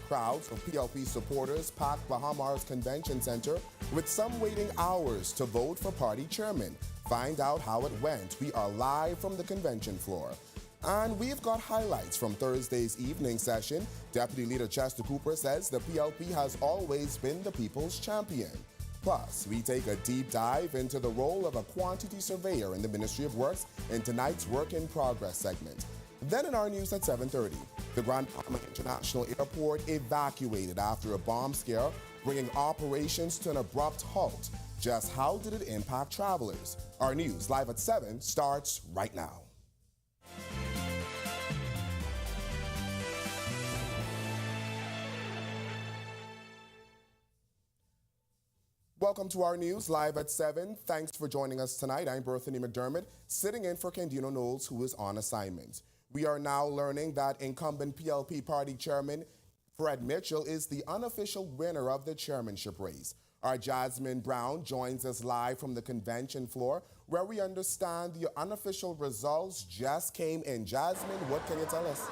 Crowds of PLP supporters packed Bahamar's convention center with some waiting hours to vote for party chairman. Find out how it went. We are live from the convention floor. And we've got highlights from Thursday's evening session. Deputy Leader Chester Cooper says the PLP has always been the people's champion. Plus, we take a deep dive into the role of a quantity surveyor in the Ministry of Works in tonight's Work in Progress segment. Then in our news at 7:30, the Grand Bahama International Airport evacuated after a bomb scare, bringing operations to an abrupt halt. Just how did it impact travelers? Our news live at 7 starts right now. Welcome to our news live at 7. Thanks for joining us tonight. I'm Berthany McDermott, sitting in for Candino Knowles, who is on assignment. We are now learning that incumbent PLP party chairman Fred Mitchell is the unofficial winner of the chairmanship race. Our Jasmine Brown joins us live from the convention floor, where we understand the unofficial results just came in. Jasmine, what can you tell us?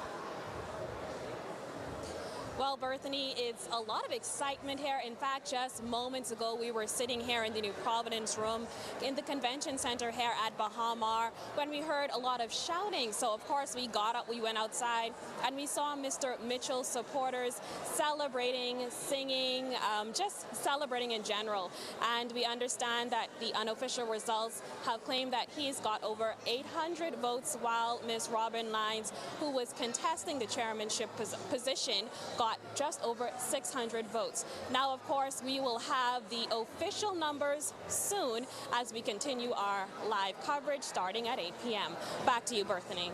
Well, Berthany, it's a lot of excitement here. In fact, just moments ago, we were sitting here in the New Providence room in the convention center here at Bahamar when we heard a lot of shouting. So, of course, we got up, we went outside, and we saw Mr. Mitchell's supporters celebrating, singing, just celebrating in general. And we understand that the unofficial results have claimed that he's got over 800 votes, while Ms. Robin Lyons, who was contesting the chairmanship position, got just over 600 votes. Now, of course, we will have the official numbers soon as we continue our live coverage starting at 8 p.m. Back to you, Berthany.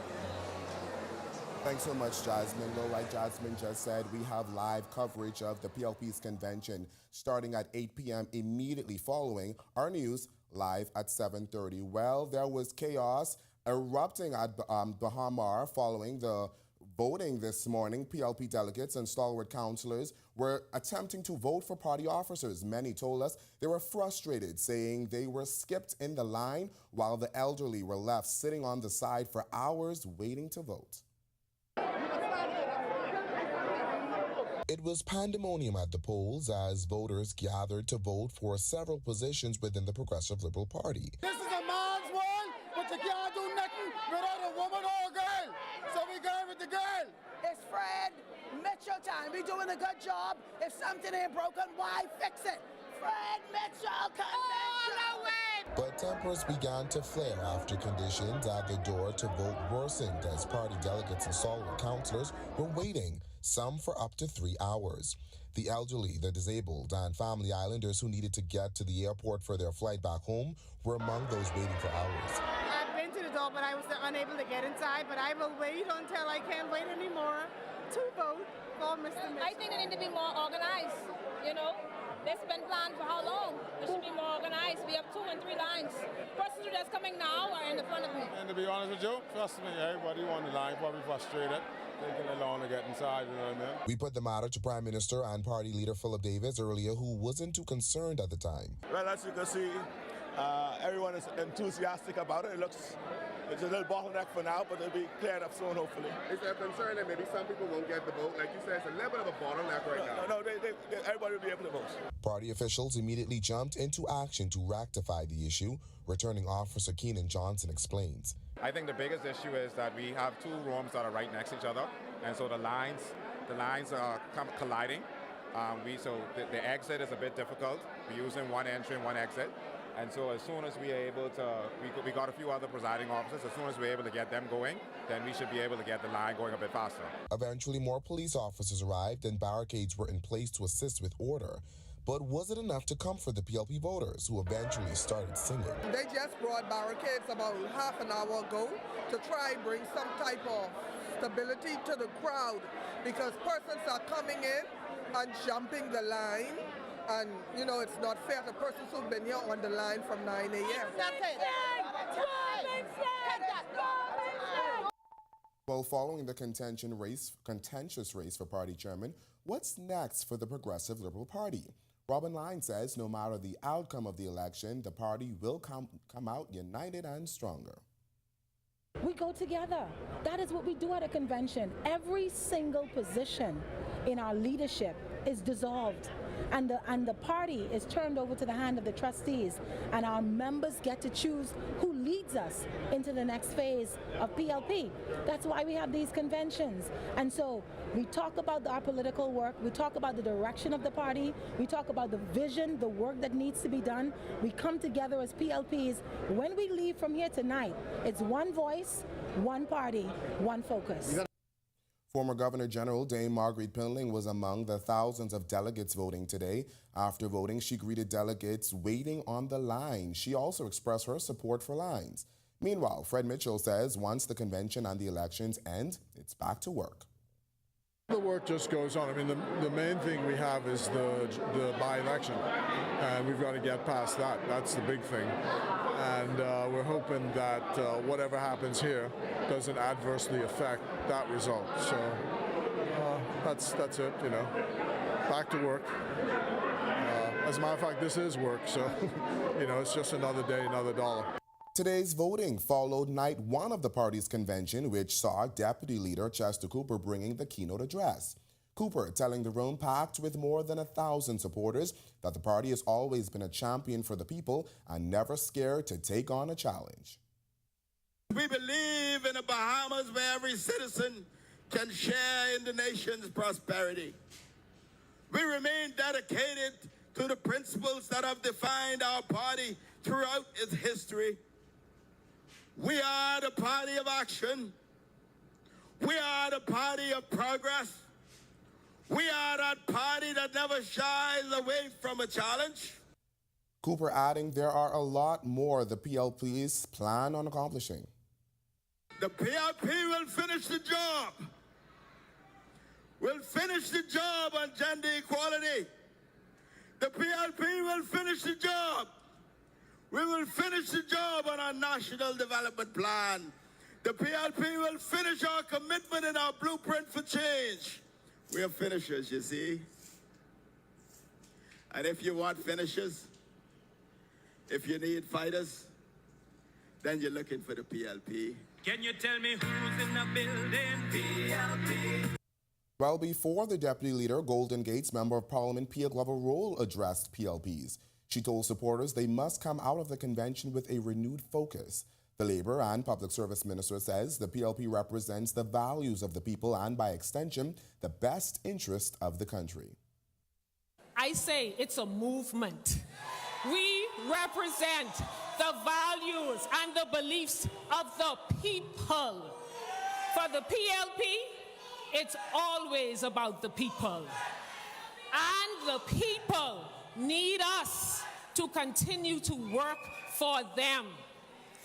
Thanks so much, Jasmine. Well, like Jasmine just said, we have live coverage of the PLP's convention starting at 8 p.m. immediately following our news live at 7:30. Well, there was chaos erupting at Bahamar following the voting this morning. PLP delegates and stalwart councillors were attempting to vote for party officers. Many told us they were frustrated, saying they were skipped in the line while the elderly were left sitting on the side for hours waiting to vote. It was pandemonium at the polls as voters gathered to vote for several positions within the Progressive Liberal Party. This is a man's world, but you can't do nothing without a woman or a girl. So we go with the girl. It's Fred Mitchell time. We doing a good job. If something ain't broken, why fix it? Fred Mitchell convention. All the way. But tempers began to flare after conditions at the door to vote worsened as party delegates and stalwart councillors were waiting, some for up to 3 hours. The elderly, the disabled, and family islanders who needed to get to the airport for their flight back home were among those waiting for hours. I've been to the door, but I was unable to get inside, but I will wait until I can't wait anymore to vote for Mr. Mitchell. I think they need to be more organized, you know. This has been planned for how long? It should be more organized. We have 2 and 3 lines. Persons that's coming now are in the front of me. And to be honest with you, trust me, everybody on the line probably frustrated. Taking a long to get inside, you know what I mean? We put the matter to Prime Minister and Party Leader Philip Davis earlier, who wasn't too concerned at the time. Well, as you can see, everyone is enthusiastic about it. It's a little bottleneck for now, but it'll be cleared up soon, hopefully. Is there a concern that maybe some people won't get the vote? Like you said, it's a little bit of a bottleneck right now. No, everybody will be able to vote. Party officials immediately jumped into action to rectify the issue. Returning Officer Keenan Johnson explains. I think the biggest issue is that we have 2 rooms that are right next to each other, and so the lines are colliding. So the exit is a bit difficult. We're using one entry and one exit. And so as soon as we are able to, we got a few other presiding officers, as soon as we're able to get them going, then we should be able to get the line going a bit faster. Eventually, more police officers arrived and barricades were in place to assist with order. But was it enough to comfort the PLP voters, who eventually started singing? They just brought barricades about half an hour ago to try and bring some type of stability to the crowd, because persons are coming in and jumping the line. And, you know, it's not fair to persons who've been here on the line from 9 a.m. Well, following the contentious race for party chairman, what's next for the Progressive Liberal Party? Robin Lyons says no matter the outcome of the election, the party will come out united and stronger. We go together. That is what we do at a convention. Every single position in our leadership is dissolved, and the party is turned over to the hand of the trustees, and our members get to choose who leads us into the next phase of PLP. That's why we have these conventions. And so we talk about our political work, we talk about the direction of the party, we talk about the vision, the work that needs to be done. We come together as PLPs. When we leave from here tonight, it's one voice, one party, one focus. Former Governor General Dame Marguerite Pinling was among the thousands of delegates voting today. After voting, she greeted delegates waiting on the line. She also expressed her support for lines. Meanwhile, Fred Mitchell says once the convention and the elections end, it's back to work. The work just goes on. I mean, the main thing we have is the by-election, and we've got to get past that. That's the big thing. And we're hoping that whatever happens here doesn't adversely affect that result. So that's it, you know. Back to work. As a matter of fact, this is work, so, you know, it's just another day, another dollar. Today's voting followed night one of the party's convention, which saw Deputy Leader Chester Cooper bringing the keynote address. Cooper telling the room packed with more than 1,000 supporters that the party has always been a champion for the people and never scared to take on a challenge. We believe in a Bahamas where every citizen can share in the nation's prosperity. We remain dedicated to the principles that have defined our party throughout its history. We are the party of action. We are the party of progress. We are that party that never shies away from a challenge. Cooper adding there are a lot more the PLPs plan on accomplishing. The PLP will finish the job. We'll finish the job on gender equality. The PLP will finish the job. We will finish the job on our national development plan. The PLP will finish our commitment in our blueprint for change. We are finishers, you see. And if you want finishers, if you need fighters, then you're looking for the PLP. Can you tell me who's in the building? PLP. Well, before the Deputy Leader, Golden Gates Member of Parliament Pia Glover-Roll addressed PLPs. She told supporters they must come out of the convention with a renewed focus. The Labour and Public Service Minister says the PLP represents the values of the people and, by extension, the best interest of the country. I say it's a movement. We represent the values and the beliefs of the people. For the PLP, it's always about the people. And the people need us to continue to work for them.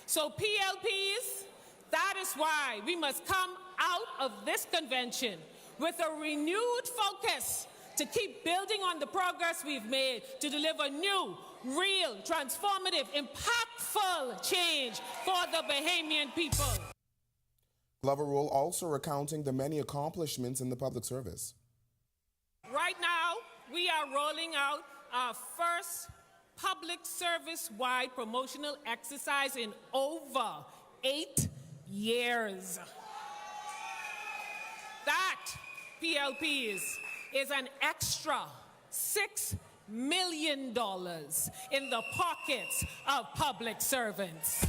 So PLPs, that is why we must come out of this convention with a renewed focus to keep building on the progress we've made to deliver new, real, transformative, impactful change for the Bahamian people. Glover-Roll also recounting the many accomplishments in the public service. Right now, we are rolling out our first public service-wide promotional exercise in over 8 years. That, PLPs, is an extra $6 million in the pockets of public servants.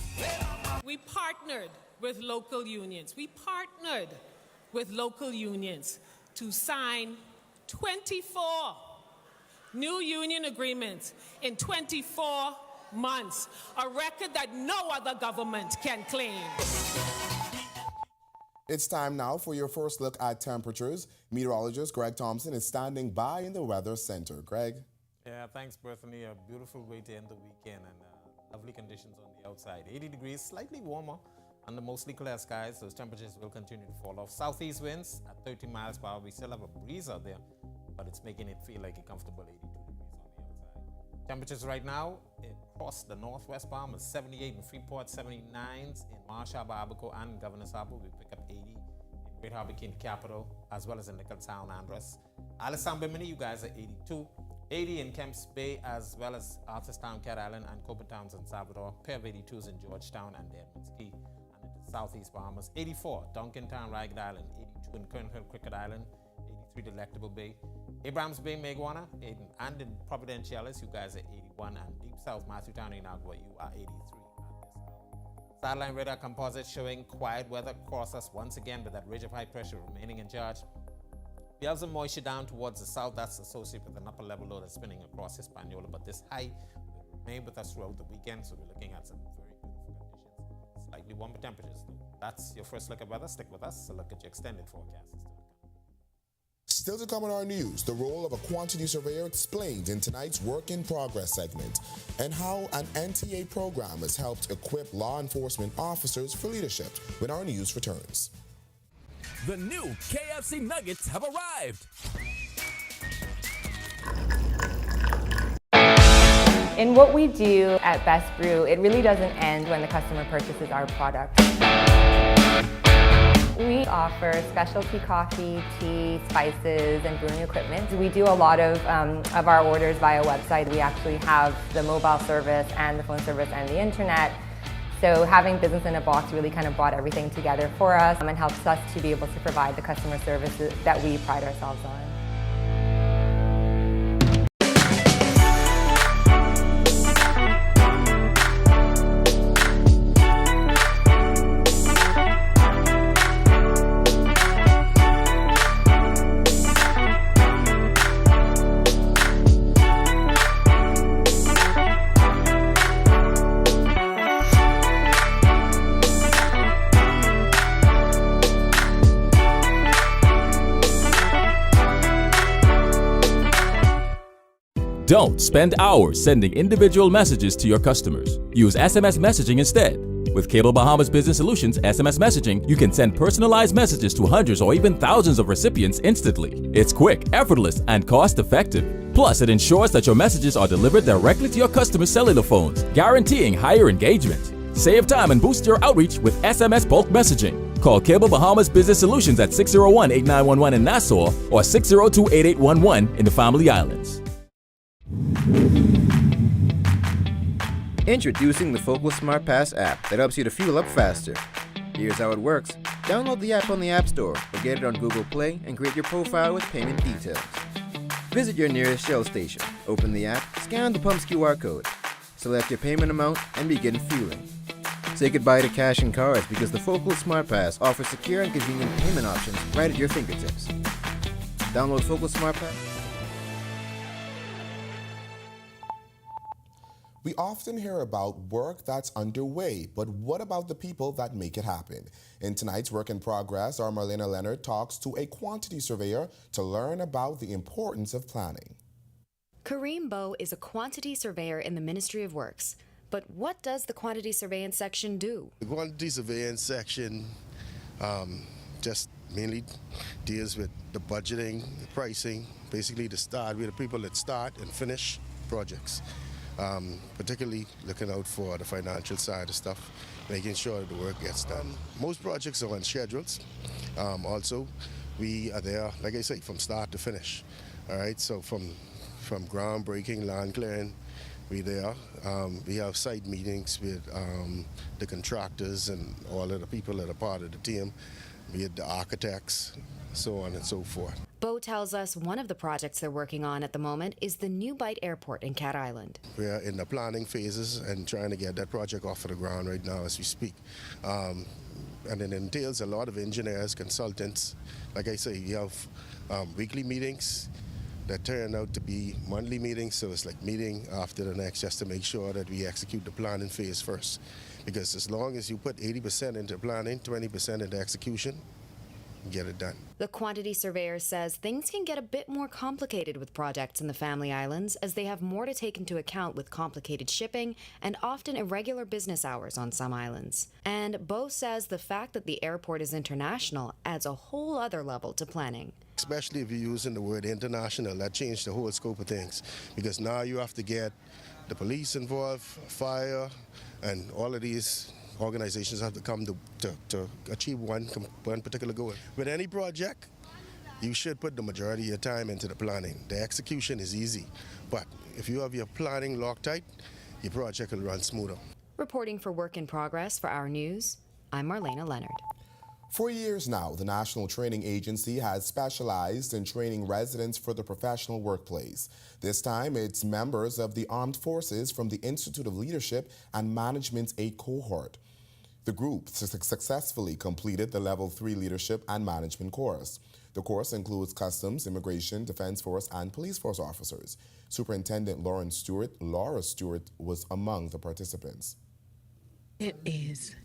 We partnered with local unions. We partnered with local unions to sign 24 new union agreements in 24 months, a record that no other government can claim. It's time now for your first look at temperatures. Meteorologist Greg Thompson is standing by in the Weather Center. Greg? Yeah, thanks, Bethany. A beautiful way to end the weekend and lovely conditions on the outside. 80 degrees, slightly warmer under mostly clear skies. Those temperatures will continue to fall off. Southeast winds at 30 miles per hour. We still have a breeze out there, but it's making it feel like a comfortable 82 degrees on the outside. Temperatures right now across the northwest Bahamas, 78 in Freeport, 79s in Marsh Harbor, Abaco, and Governor's Harbor. We pick up 80 in Great Harbor, King Capital, as well as in Nicholtown, Andros. Alice Bimini, you guys are 82. 80 in Kemps Bay, as well as Arthurstown, Cat Island, and Copentown, San Salvador. Pair of 82s in Georgetown and Edmonds Key. And it is Southeast Bahamas, 84 Duncantown, Ragged Island, 82 in Kern Hill, Cricket Island, 83 Delectable Bay, Abrams Bay, Meguana, and in Providenciales, you guys are 81, and Deep South, Matthewtown, Inagua, you are 83 at this hour. Satellite radar composite showing quiet weather across us once again, with that ridge of high pressure remaining in charge. We have some moisture down towards the south that's associated with an upper level low that's spinning across Hispaniola, but this high will remain with us throughout the weekend, so we're looking at some very beautiful conditions, slightly warmer temperatures though. That's your first look at weather. Stick with us. A look at your extended forecast. Still to come on our news, the role of a quantity surveyor explained in tonight's Work in Progress segment, and how an NTA program has helped equip law enforcement officers for leadership when our news returns. The new KFC Nuggets have arrived. In what we do at Best Brew, it really doesn't end when the customer purchases our product. We offer specialty coffee, tea, spices, and brewing equipment. We do a lot of our orders via website. We actually have the mobile service and the phone service and the internet. So having business in a box really kind of brought everything together for us and helps us to be able to provide the customer services that we pride ourselves on. Don't spend hours sending individual messages to your customers. Use SMS messaging instead. With Cable Bahamas Business Solutions SMS messaging, you can send personalized messages to hundreds or even thousands of recipients instantly. It's quick, effortless, and cost-effective. Plus, it ensures that your messages are delivered directly to your customers' cellular phones, guaranteeing higher engagement. Save time and boost your outreach with SMS bulk messaging. Call Cable Bahamas Business Solutions at 601-8911 in Nassau or 602-8811 in the Family Islands. Introducing the Focal Smart Pass app that helps you to fuel up faster. Here's how it works. Download the app on the App Store or get it on Google Play and create your profile with payment details. Visit your nearest Shell station, open the app, scan the pump's QR code, select your payment amount, and begin fueling. Say goodbye to cash and cards because the Focal Smart Pass offers secure and convenient payment options right at your fingertips. Download Focal Smart Pass. We often hear about work that's underway, but what about the people that make it happen? In tonight's Work in Progress, our Marlena Leonard talks to a quantity surveyor to learn about the importance of planning. Kareem Bowe is a quantity surveyor in the Ministry of Works. But what does the quantity surveillance section do? The quantity surveillance section just mainly deals with the budgeting, the pricing, basically we're the people that start and finish projects. Particularly looking out for the financial side of stuff, making sure that the work gets done. Most projects are on schedules. Also, we are there, like I say, from start to finish. All right, so from groundbreaking, land clearing, we're there. We have site meetings with the contractors and all of the people that are part of the team, be it the architects, so on and so forth. Bowe tells us one of the projects they're working on at the moment is the New Bight Airport in Cat Island. We're in the planning phases and trying to get that project off of the ground right now as we speak. And it entails a lot of engineers, consultants. Like I say, you have weekly meetings that turn out to be monthly meetings, so it's like meeting after the next just to make sure that we execute the planning phase first. Because as long as you put 80% into planning, 20% into execution, get it done. The quantity surveyor says things can get a bit more complicated with projects in the Family Islands as they have more to take into account with complicated shipping and often irregular business hours on some islands. And Bowe says the fact that the airport is international adds a whole other level to planning. Especially if you're using the word international, that changed the whole scope of things. Because now you have to get the police involved, fire, and all of these organizations have to come to achieve one particular goal. With any project, you should put the majority of your time into the planning. The execution is easy, but if you have your planning locked tight, your project will run smoother. Reporting for Work in Progress for Our News, I'm Marlena Leonard. For years now, the National Training Agency has specialized in training residents for the professional workplace. This time, it's members of the Armed Forces from the Institute of Leadership and Management's 8 cohort. The group successfully completed the Level 3 Leadership and Management course. The course includes Customs, Immigration, Defense Force, and Police Force officers. Superintendent Laura Stewart was among the participants. It is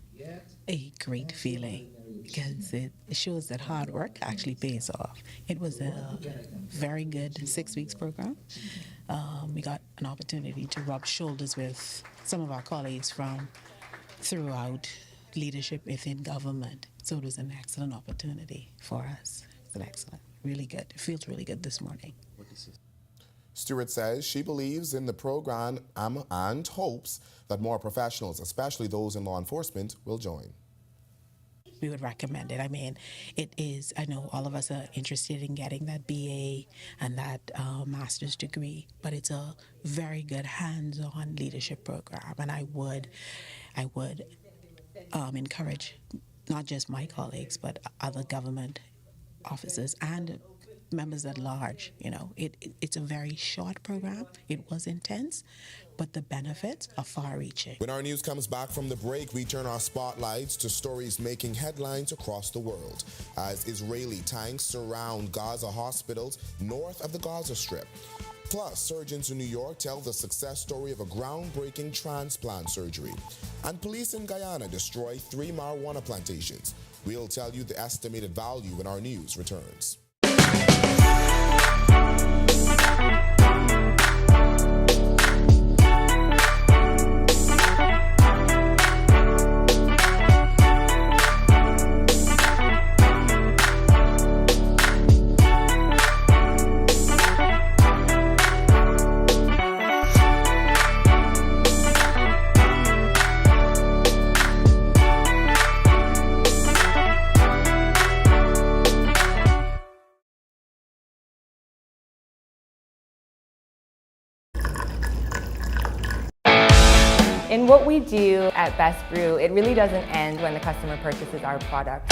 a great feeling because it shows that hard work actually pays off. It was a very good 6 weeks program. We got an opportunity to rub shoulders with some of our colleagues from throughout leadership within government. So it was an excellent opportunity for us. It's an excellent, really good. It feels really good this morning. Stewart says she believes in the program and hopes that more professionals, especially those in law enforcement, will join. We would recommend it. I mean, it is, I know all of us are interested in getting that BA and that master's degree, but it's a very good hands-on leadership program. And I would encourage not just my colleagues, but other government officers and members at large. You know, it's a very short program. It was intense, but the benefits are far-reaching. When our news comes back from the break, we turn our spotlights to stories making headlines across the world as Israeli tanks surround Gaza hospitals north of the Gaza Strip. Plus, surgeons in New York tell the success story of a groundbreaking transplant surgery. And police in Guyana destroy 3 marijuana plantations. We'll tell you the estimated value when our news returns. In what we do at Best Brew, it really doesn't end when the customer purchases our product.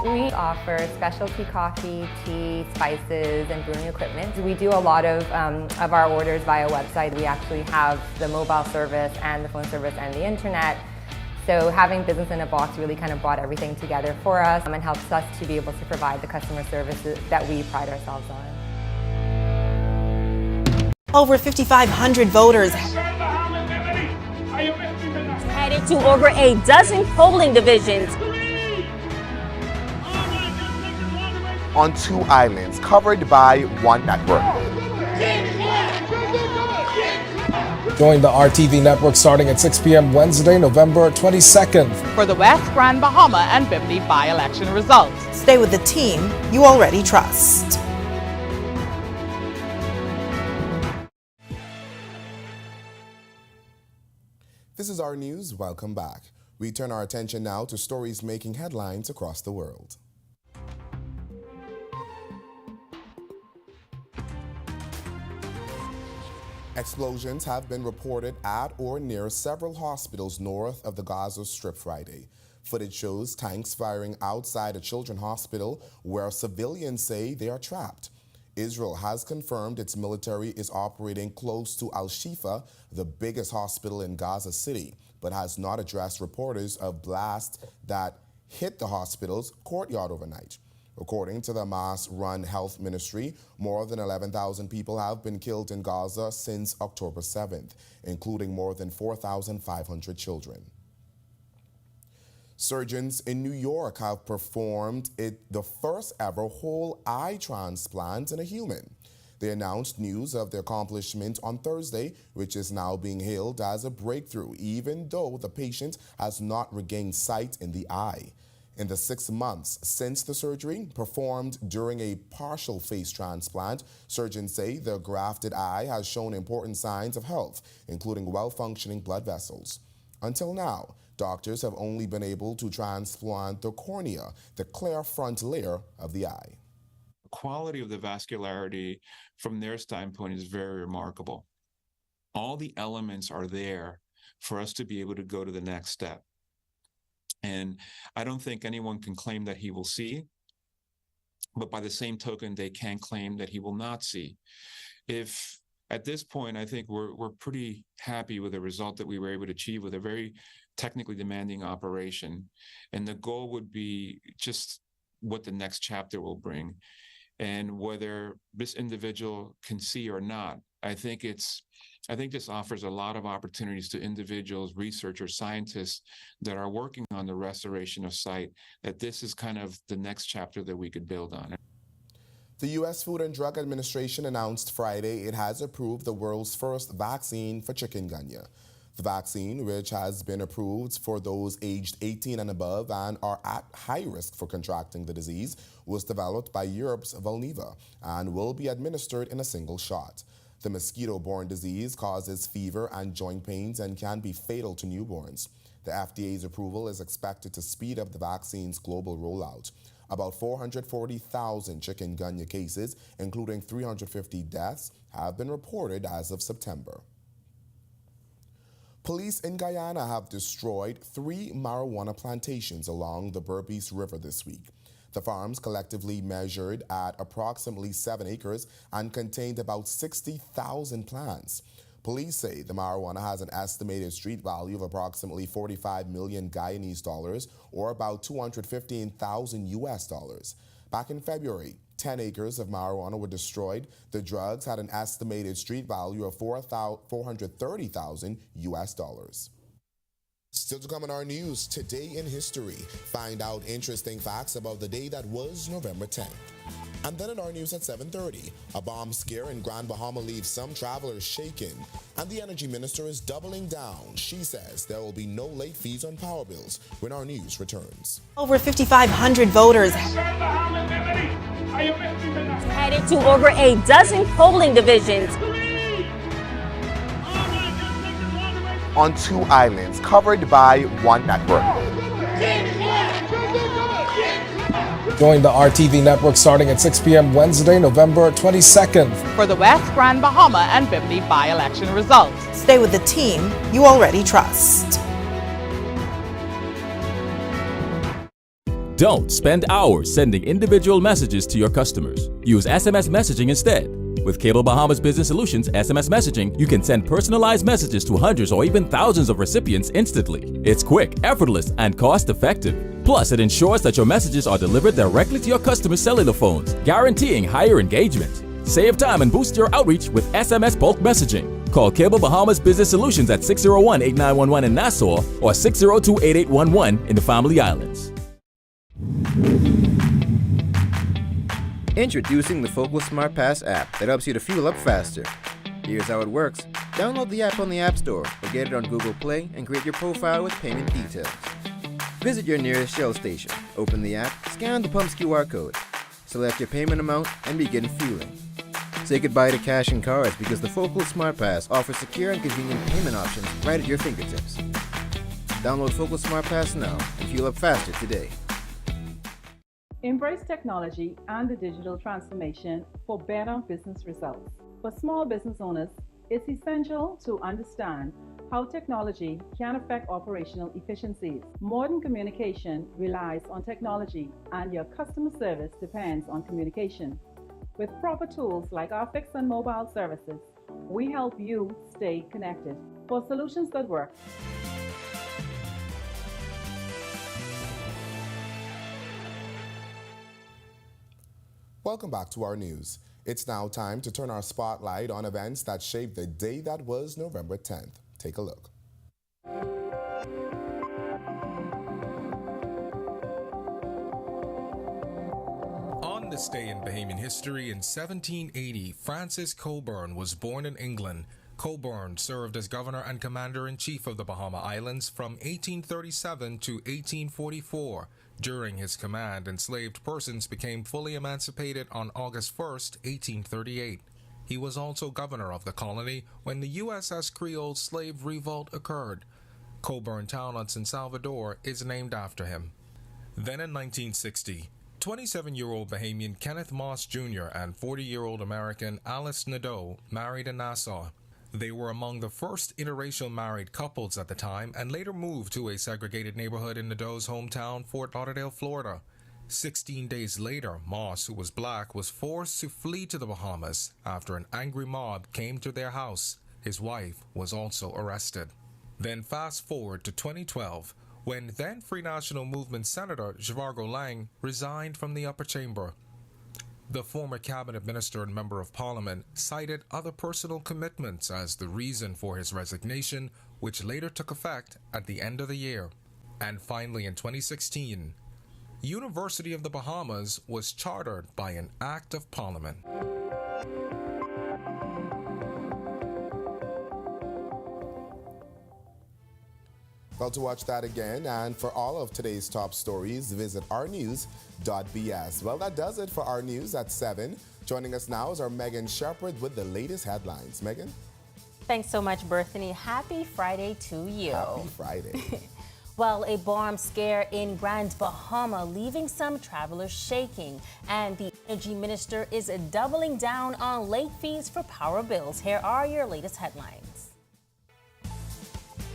We offer specialty coffee, tea, spices, and brewing equipment. We do a lot of our orders via website. We actually have the mobile service and the phone service and the internet. So having business in a box really kind of brought everything together for us and helps us to be able to provide the customer services that we pride ourselves on. Over 5,500 voters headed to over a dozen polling divisions. On 2 islands covered by one network. Join the RTV network starting at 6 p.m. Wednesday, November 22nd. For the West Grand Bahama and Bimini by-election results. Stay with the team you already trust. This is our news. Welcome back. We turn our attention now to stories making headlines across the world. Explosions have been reported at or near several hospitals north of the Gaza Strip Friday. Footage shows tanks firing outside a children's hospital where civilians say they are trapped. Israel has confirmed its military is operating close to Al-Shifa, the biggest hospital in Gaza City, but has not addressed reporters of blasts that hit the hospital's courtyard overnight. According to the Hamas-run health ministry, more than 11,000 people have been killed in Gaza since October 7th, including more than 4,500 children. Surgeons in New York have performed the first ever whole eye transplant in a human. They announced news of their accomplishment on Thursday, which is now being hailed as a breakthrough, even though the patient has not regained sight in the eye. In the 6 months since the surgery, performed during a partial face transplant, surgeons say the grafted eye has shown important signs of health, including well-functioning blood vessels. Until now, doctors have only been able to transplant the cornea, the clear front layer of the eye. The quality of the vascularity from their standpoint is very remarkable. All the elements are there for us to be able to go to the next step. And I don't think anyone can claim that he will see, but by the same token, they can claim that he will not see. If at this point, I think we're pretty happy with the result that we were able to achieve with a very technically demanding operation. And the goal would be just what the next chapter will bring. And whether this individual can see or not, I think this offers a lot of opportunities to individuals, researchers, scientists that are working on the restoration of sight, that this is kind of the next chapter that we could build on. The U.S. Food and Drug Administration announced Friday it has approved the world's first vaccine for chikungunya. The vaccine, which has been approved for those aged 18 and above and are at high risk for contracting the disease, was developed by Europe's Valneva and will be administered in a single shot. The mosquito-borne disease causes fever and joint pains and can be fatal to newborns. The FDA's approval is expected to speed up the vaccine's global rollout. About 440,000 chikungunya cases, including 350 deaths, have been reported as of September. Police in Guyana have destroyed 3 marijuana plantations along the Berbice River this week. The farms collectively measured at approximately 7 acres and contained about 60,000 plants. Police say the marijuana has an estimated street value of approximately 45 million Guyanese dollars, or about $215,000 US. Back in February, 10 acres of marijuana were destroyed. The drugs had an estimated street value of $430,000 US. Still to come in our news, Today in History. Find out interesting facts about the day that was November 10th. And then in our news at 7:30, a bomb scare in Grand Bahama leaves some travelers shaken. And the energy minister is doubling down. She says there will be no late fees on power bills when our news returns. Over 5,500 voters Headed to over a dozen polling divisions. On 2 islands covered by one network. Join the RTV network starting at 6 p.m. Wednesday, November 22nd. For the West Grand Bahama and Bimini by-election results. Stay with the team you already trust. Don't spend hours sending individual messages to your customers. Use SMS messaging instead. With Cable Bahamas Business Solutions SMS messaging, you can send personalized messages to hundreds or even thousands of recipients instantly. It's quick, effortless, and cost-effective. Plus, it ensures that your messages are delivered directly to your customers' cellular phones, guaranteeing higher engagement. Save time and boost your outreach with SMS bulk messaging. Call Cable Bahamas Business Solutions at 601-8911 in Nassau or 602-8811 in the Family Islands. Introducing the Focal Smart Pass app that helps you to fuel up faster. Here's how it works. Download the app on the App Store or get it on Google Play and create your profile with payment details. Visit your nearest Shell station, open the app, scan the pump's QR code, select your payment amount, and begin fueling. Say goodbye to cash and cards because the Focal Smart Pass offers secure and convenient payment options right at your fingertips. Download Focal Smart Pass now and fuel up faster today. Embrace technology and the digital transformation for better business results. For small business owners, it's essential to understand how technology can affect operational efficiencies. Modern communication relies on technology, and your customer service depends on communication. With proper tools like our fixed and mobile services, we help you stay connected. For solutions that work, Welcome back to our news. It's now time to turn our spotlight on events that shaped the day that was November 10th. Take a look. On this day in Bahamian history in 1780, Francis Cockburn was born in England. Cockburn served as governor and commander-in-chief of the Bahama Islands from 1837 to 1844. During his command, enslaved persons became fully emancipated on August 1, 1838. He was also governor of the colony when the USS Creole slave revolt occurred. Cockburn Town on San Salvador is named after him. Then in 1960, 27-year-old Bahamian Kenneth Moss Jr. and 40-year-old American Alice Nadeau married in Nassau. They were among the first interracial married couples at the time and later moved to a segregated neighborhood in Nadeau's hometown, Fort Lauderdale, Florida. 16 days later, Moss, who was black, was forced to flee to the Bahamas after an angry mob came to their house. His wife was also arrested. Then fast forward to 2012, when then Free National Movement Senator Zhivargo Lang resigned from the upper chamber. The former cabinet minister and member of parliament cited other personal commitments as the reason for his resignation, which later took effect at the end of the year. And finally, in 2016, University of the Bahamas was chartered by an act of parliament. Well, to watch that again and for all of today's top stories, visit ournews.bs. Well, that does it for our news at 7. Joining us now is our Megan Shepherd with the latest headlines. Megan? Thanks so much, Berthany. Happy Friday to you. Happy Friday. Well, a bomb scare in Grand Bahama, leaving some travelers shaking. And the energy minister is doubling down on late fees for power bills. Here are your latest headlines.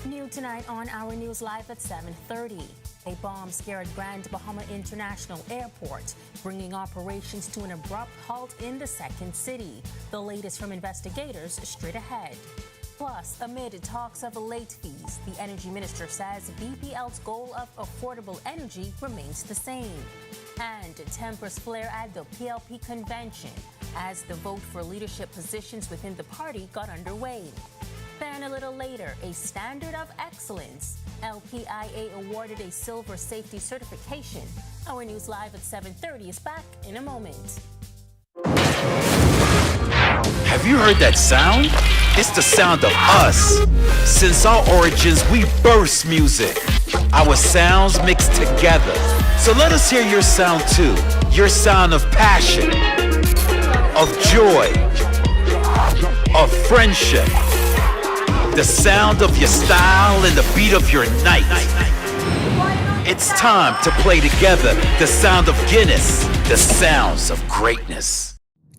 New tonight on Our News Live at 7:30. A bomb scared Grand Bahama International Airport, bringing operations to an abrupt halt in the second city. The latest from investigators straight ahead. Plus, amid talks of late fees, the energy minister says BPL's goal of affordable energy remains the same. And tempers flare at the PLP convention as the vote for leadership positions within the party got underway. Then a little later, a standard of excellence. LPIA awarded a silver safety certification. Our News Live at 7:30 is back in a moment. Have you heard that sound? It's the sound of us. Since our origins, we burst music. Our sounds mixed together. So let us hear your sound too. Your sound of passion, of joy, of friendship. The sound of your style and the beat of your night. It's time to play together the sound of Guinness, the sounds of greatness.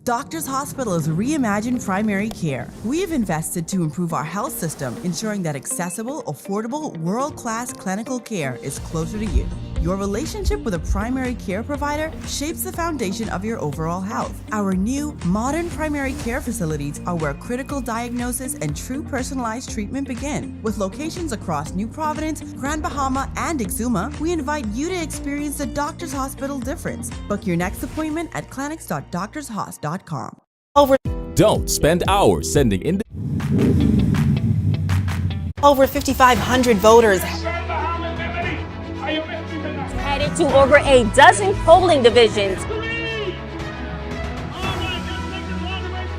Doctors Hospital is reimagined primary care. We have invested to improve our health system, ensuring that accessible, affordable, world-class clinical care is closer to you. Your relationship with a primary care provider shapes the foundation of your overall health. Our new, modern primary care facilities are where critical diagnosis and true personalized treatment begin. With locations across New Providence, Grand Bahama, and Exuma, we invite you to experience the Doctors Hospital difference. Book your next appointment at clinics.doctorshos.com. Don't spend hours sending in. Over 5,500 voters headed to over a dozen polling divisions.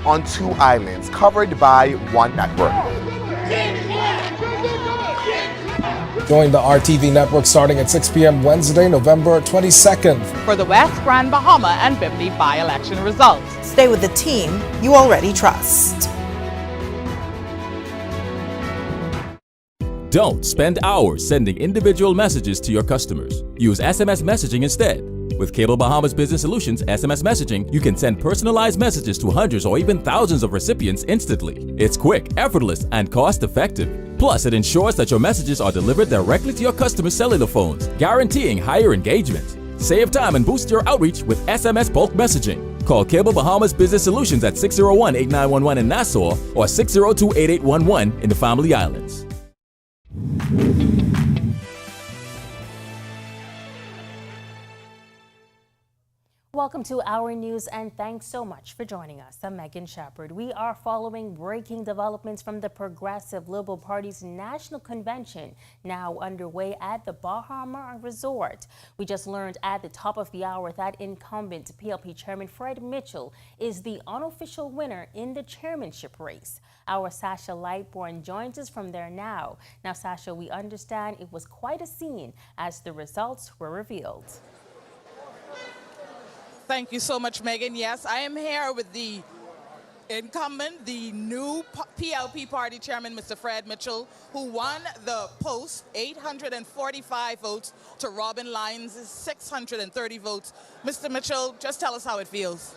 On 2 islands, covered by one network. Join the RTV network starting at 6 p.m. Wednesday, November 22nd. For the West Grand Bahama and Bimini by-election results. Stay with the team you already trust. Don't spend hours sending individual messages to your customers. Use SMS messaging instead. With Cable Bahamas Business Solutions SMS messaging, you can send personalized messages to hundreds or even thousands of recipients instantly. It's quick, effortless, and cost-effective. Plus, it ensures that your messages are delivered directly to your customers' cellular phones, guaranteeing higher engagement. Save time and boost your outreach with SMS bulk messaging. Call Cable Bahamas Business Solutions at 601-8911 in Nassau or 602-8811 in the Family Islands. Welcome to Our News, and thanks so much for joining us. I'm Megan Shepherd. We are following breaking developments from the Progressive Liberal Party's National Convention, now underway at the Bahama Resort. We just learned at the top of the hour that incumbent PLP Chairman Fred Mitchell is the unofficial winner in the chairmanship race. Our Sasha Lightbourne joins us from there now. Now, Sasha, we understand it was quite a scene as the results were revealed. Thank you so much, Megan. Yes, I am here with the incumbent, the new PLP party chairman, Mr. Fred Mitchell, who won the post, 845 votes to Robin Lyons' 630 votes. Mr. Mitchell, just tell us how it feels.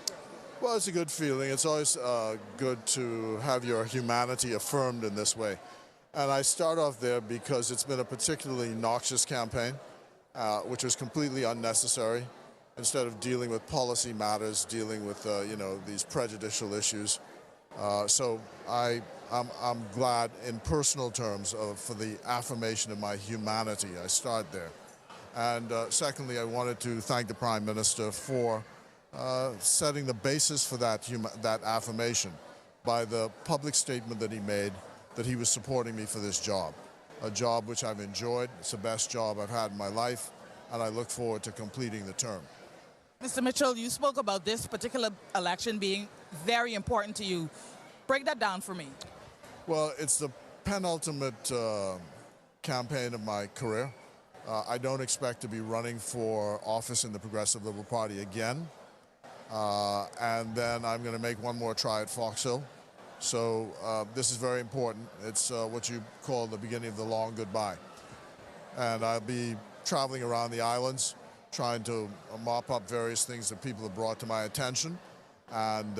Well, it's a good feeling. It's always good to have your humanity affirmed in this way. And I start off there because it's been a particularly noxious campaign, which was completely unnecessary. Instead of dealing with policy matters, dealing with these prejudicial issues. So I'm glad in personal terms for the affirmation of my humanity. I start there. And secondly, I wanted to thank the Prime Minister for setting the basis for that affirmation by the public statement that he made that he was supporting me for this job, a job which I've enjoyed. It's the best job I've had in my life, and I look forward to completing the term. Mr. Mitchell, you spoke about this particular election being very important to you. Break that down for me. Well, it's the penultimate campaign of my career. I don't expect to be running for office in the Progressive Liberal Party again. And then I'm going to make one more try at Fox Hill. So this is very important. It's what you call the beginning of the long goodbye. And I'll be traveling around the islands, trying to mop up various things that people have brought to my attention and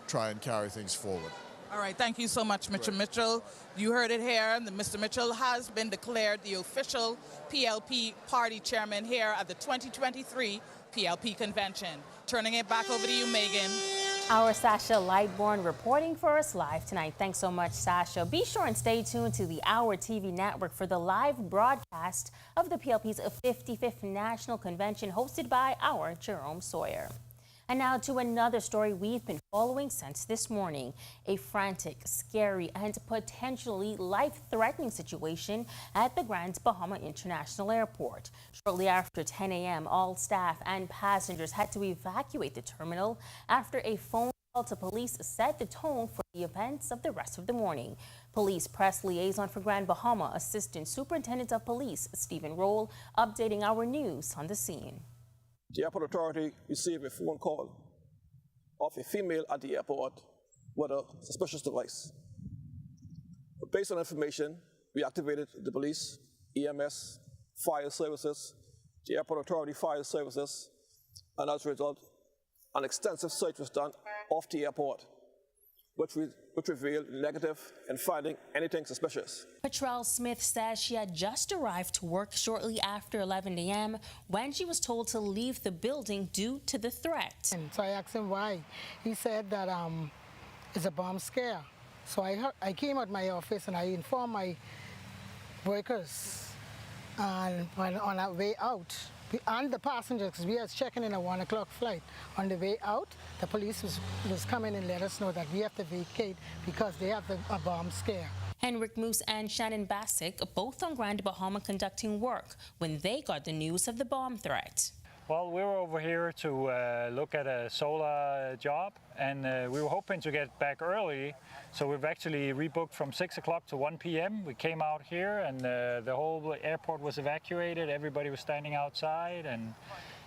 try and carry things forward. All right, thank you so much, Mr. Mitchell. You heard it here. Mr. Mitchell has been declared the official PLP party chairman here at the 2023 PLP convention. Turning it back over to you, Megan. Our Sasha Lightbourne reporting for us live tonight. Thanks so much, Sasha. Be sure and stay tuned to the Our TV network for the live broadcast of the PLP's 55th National Convention hosted by our Jerome Sawyer. And now to another story we've been following since this morning. A frantic, scary, and potentially life-threatening situation at the Grand Bahama International Airport. Shortly after 10 a.m., all staff and passengers had to evacuate the terminal after a phone call to police set the tone for the events of the rest of the morning. Police press liaison for Grand Bahama, Assistant Superintendent of Police Stephen Roll, updating our news on the scene. The airport authority received a phone call of a female at the airport with a suspicious device. Based on information, we activated the police, EMS, fire services, the airport authority fire services, and as a result, an extensive search was done off the airport, which revealed negative in finding anything suspicious. Patrell Smith says she had just arrived to work shortly after 11 a.m. when she was told to leave the building due to the threat. So I asked him why. He said that it's a bomb scare. So I came out my office and I informed my workers. And when on our way out, and the passengers, because we were checking in a 1 o'clock flight. On the way out, the police was coming and let us know that we have to vacate because they have a bomb scare. Henrik Moose and Shannon Bassick, both on Grand Bahama conducting work when they got the news of the bomb threat. Well, we were over here to look at a solar job, and we were hoping to get back early. So we've actually rebooked from 6 o'clock to 1 p.m. We came out here, and the whole airport was evacuated. Everybody was standing outside, and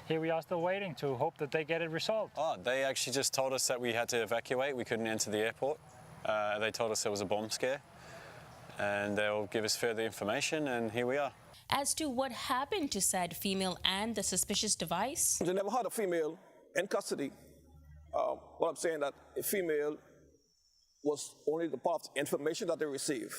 here we are still waiting to hope that they get it resolved. Oh, they actually just told us that we had to evacuate. We couldn't enter the airport. They told us there was a bomb scare, and they'll give us further information, and here we are. As to what happened to said female and the suspicious device? They never had a female in custody. What I'm saying that a female was only the part of information that they received.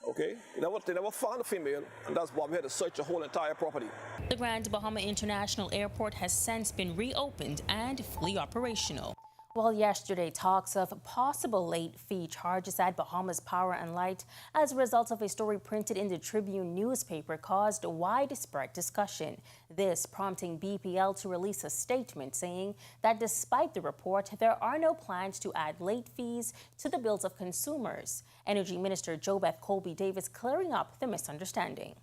Okay? They never found a female, and that's why we had to search the whole entire property. The Grand Bahama International Airport has since been reopened and fully operational. Well, yesterday, talks of possible late fee charges at Bahamas Power and Light as a result of a story printed in the Tribune newspaper caused widespread discussion. This prompting BPL to release a statement saying that despite the report, there are no plans to add late fees to the bills of consumers. Energy Minister JoBeth Colby Davis clearing up the misunderstanding.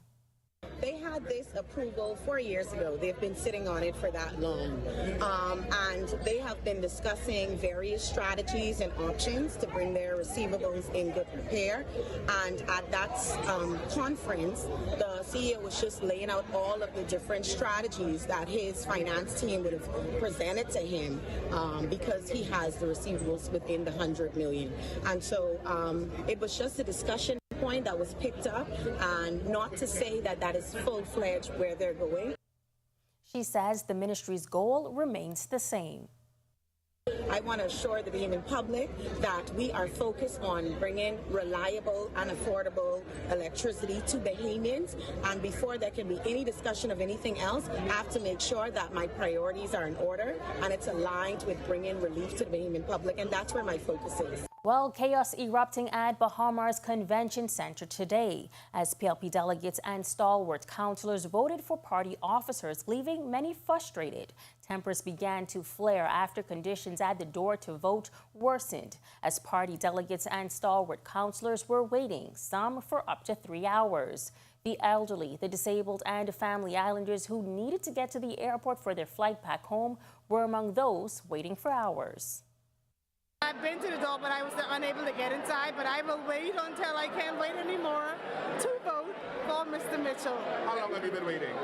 They had this approval 4 years ago. They've been sitting on it for that long. And they have been discussing various strategies and options to bring their receivables in good repair. And at that conference, the CEO was just laying out all of the different strategies that his finance team would have presented to him because he has the receivables within the $100 million. And so it was just a discussion point that was picked up, and not to say that that is full-fledged where they're going. She says the ministry's goal remains the same. I want to assure the Bahamian public that we are focused on bringing reliable and affordable electricity to Bahamians. And before there can be any discussion of anything else, I have to make sure that my priorities are in order and it's aligned with bringing relief to the Bahamian public. And that's where my focus is. Well, chaos erupting at Bahamas Convention Center today as PLP delegates and stalwart councillors voted for party officers, leaving many frustrated. Tempers began to flare after conditions at the door to vote worsened as party delegates and stalwart councillors were waiting, some for up to 3 hours. The elderly, the disabled, and family islanders who needed to get to the airport for their flight back home were among those waiting for hours. I've been to the door, but I was unable to get inside, but I will wait until I can't wait anymore to vote for Mr. Mitchell. How long have you been waiting?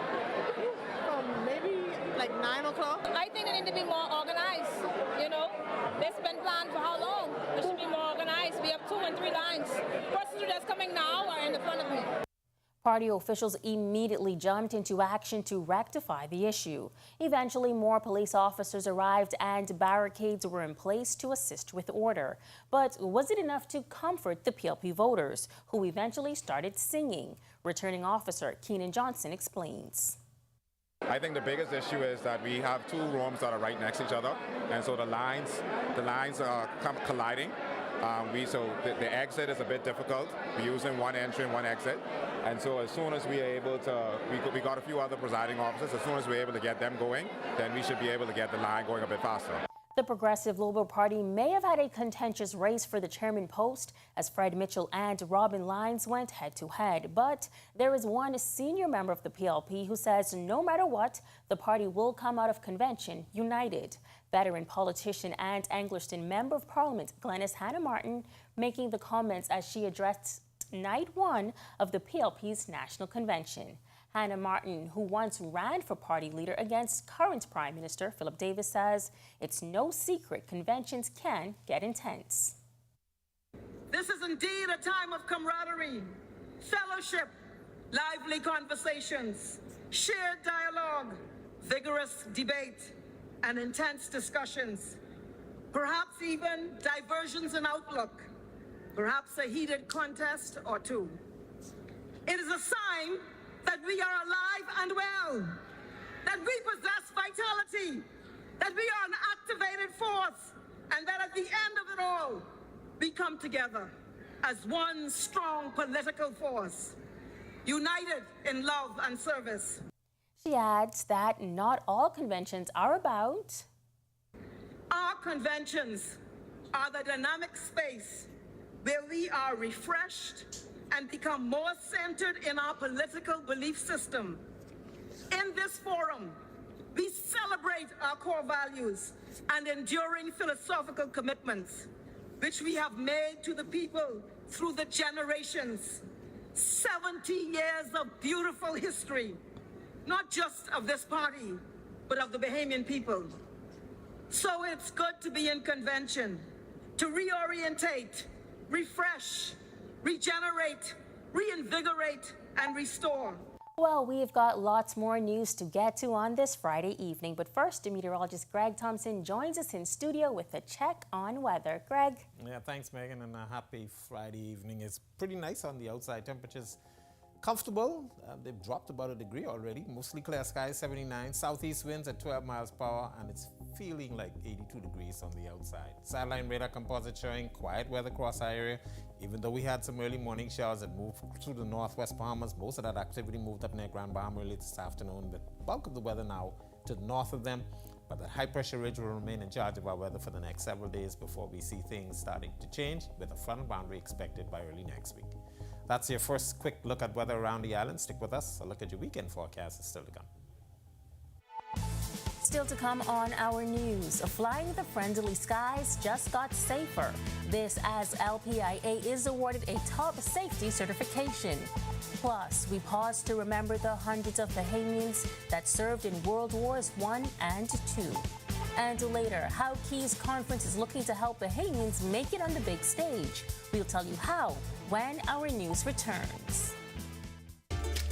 Maybe like 9 o'clock. I think it need to be more organized, you know. This has been planned for how long? It should be more organized. We have 2 and 3 lines. Persons that's coming now are in the front of me. Party officials immediately jumped into action to rectify the issue. Eventually, more police officers arrived and barricades were in place to assist with order. But was it enough to comfort the PLP voters, who eventually started singing? Returning officer Keenan Johnson explains. I think the biggest issue is that we have 2 rooms that are right next to each other, and so the lines are colliding. So the exit is a bit difficult. We're using one entry and one exit. And so as soon as we are able to, we got a few other presiding officers, as soon as we're able to get them going, then we should be able to get the line going a bit faster. The Progressive Liberal Party may have had a contentious race for the chairman post as Fred Mitchell and Robin Lyons went head-to-head. But there is one senior member of the PLP who says no matter what, the party will come out of convention united. Veteran politician and Anglerston Member of Parliament Glenys Hannah Martin making the comments as she addressed night 1 of the PLP's National Convention. Hannah Martin, who once ran for party leader against current Prime Minister Philip Davis, says it's no secret conventions can get intense. This is indeed a time of camaraderie, fellowship, lively conversations, shared dialogue, vigorous debate, and intense discussions, perhaps even diversions in outlook, perhaps a heated contest or 2. It is a sign that we are alive and well, that we possess vitality, that we are an activated force, and that at the end of it all, we come together as one strong political force, united in love and service. She adds that not all conventions are about. Our conventions are the dynamic space where we are refreshed and become more centered in our political belief system. In this forum, we celebrate our core values and enduring philosophical commitments, which we have made to the people through the generations. 70 years of beautiful history, not just of this party, but of the Bahamian people. So it's good to be in convention, to reorientate, refresh, regenerate, reinvigorate, and restore. Well, we've got lots more news to get to on this Friday evening. But first, meteorologist Greg Thompson joins us in studio with a check on weather. Greg? Yeah, thanks, Megan, and a happy Friday evening. It's pretty nice on the outside. Temperatures comfortable. They've dropped about a degree already. Mostly clear skies, 79. Southeast winds at 12 miles per hour, and it's feeling like 82 degrees on the outside. Satellite radar composite showing quiet weather across our area. Even though we had some early morning showers that moved through the northwest Bahamas, most of that activity moved up near Grand Bahama early this afternoon. The bulk of the weather now to the north of them, but the high pressure ridge will remain in charge of our weather for the next several days before we see things starting to change, with a frontal boundary expected by early next week. That's your first quick look at weather around the island. Stick with us. A look at your weekend forecast is still to come. Still to come on our news, flying the friendly skies just got safer. This as LPIA is awarded a top safety certification. Plus, we pause to remember the hundreds of Bahamians that served in World Wars I and II. And later, how Keys Conference is looking to help Bahamians make it on the big stage. We'll tell you how when our news returns.